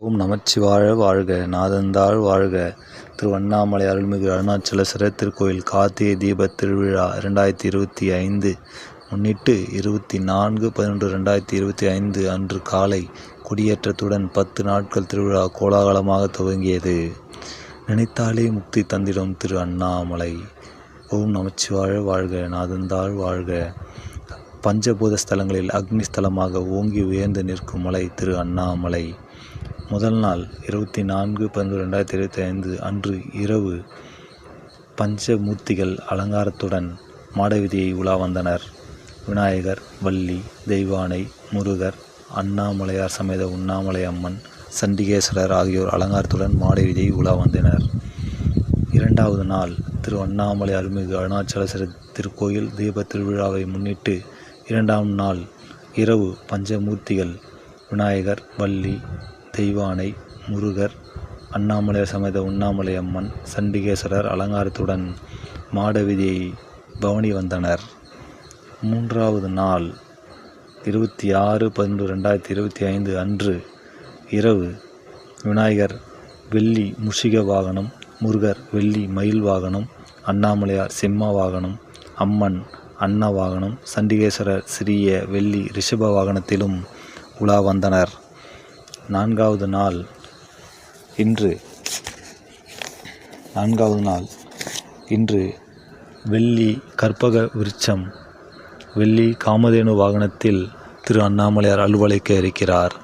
ஓம் நமச்சிவாய வாழ்க. நாதந்தாள் வாழ்க. திரு அண்ணாமலை அருள்மிகு அருணாச்சலேஸ்வரர் திருக்கோயில் கார்த்திகை தீபத் திருவிழா 2025 முன்னிட்டு 24/11/2025 அன்று காலை கொடியேற்றத்துடன் 10 நாட்கள் திருவிழா கோலாகலமாக துவங்கியது. நினைத்தாலே முக்தி தந்திடும் திரு அண்ணாமலை. ஓம் நமச்சிவாய வாழ்க. நாதந்தாள் வாழ்க. பஞ்சபூத ஸ்தலங்களில் அக்னி ஸ்தலமாக ஓங்கி உயர்ந்து நிற்கும் மலை திரு அண்ணாமலை. முதல் நாள் 24/11/2025 அன்று இரவு பஞ்சமூர்த்திகள் அலங்காரத்துடன் மாடவீதியை உலா வந்தனர். விநாயகர், வள்ளி, தெய்வானை, முருகர், அண்ணாமலையார் சமேத உண்ணாமலை அம்மன், சண்டிகேஸ்வரர் ஆகியோர் அலங்காரத்துடன் மாடவீதியை உலா வந்தனர். இரண்டாவது நாள் திரு அண்ணாமலை அருள்மிகு அருணாச்சலேஸ்வரர் திருக்கோயில் தீப திருவிழாவை முன்னிட்டு இரண்டாம் நாள் இரவு பஞ்சமூர்த்திகள் விநாயகர், வள்ளி, தெய்வானை, முருகர், அண்ணாமலையார் சமேத உண்ணாமலை அம்மன், சண்டிகேஸ்வரர் அலங்காரத்துடன் மாடவீதியை பவனி வந்தனர். மூன்றாவது நாள் 26/11/2025 அன்று இரவு விநாயகர் வெள்ளி முஷிக வாகனம், முருகர் வெள்ளி மயில் வாகனம், அண்ணாமலையார் சிம்ம வாகனம், அம்மன் அன்ன வாகனம், சண்டிகேஸ்வரர் சிறிய வெள்ளி ரிஷப வாகனத்திலும் உலா வந்தனர். நான்காவது நாள் இன்று வெள்ளி கற்பக விருட்சம், வெள்ளி காமதேனு வாகனத்தில் திரு அண்ணாமலையார் அலுவலிக்க இருக்கிறார்.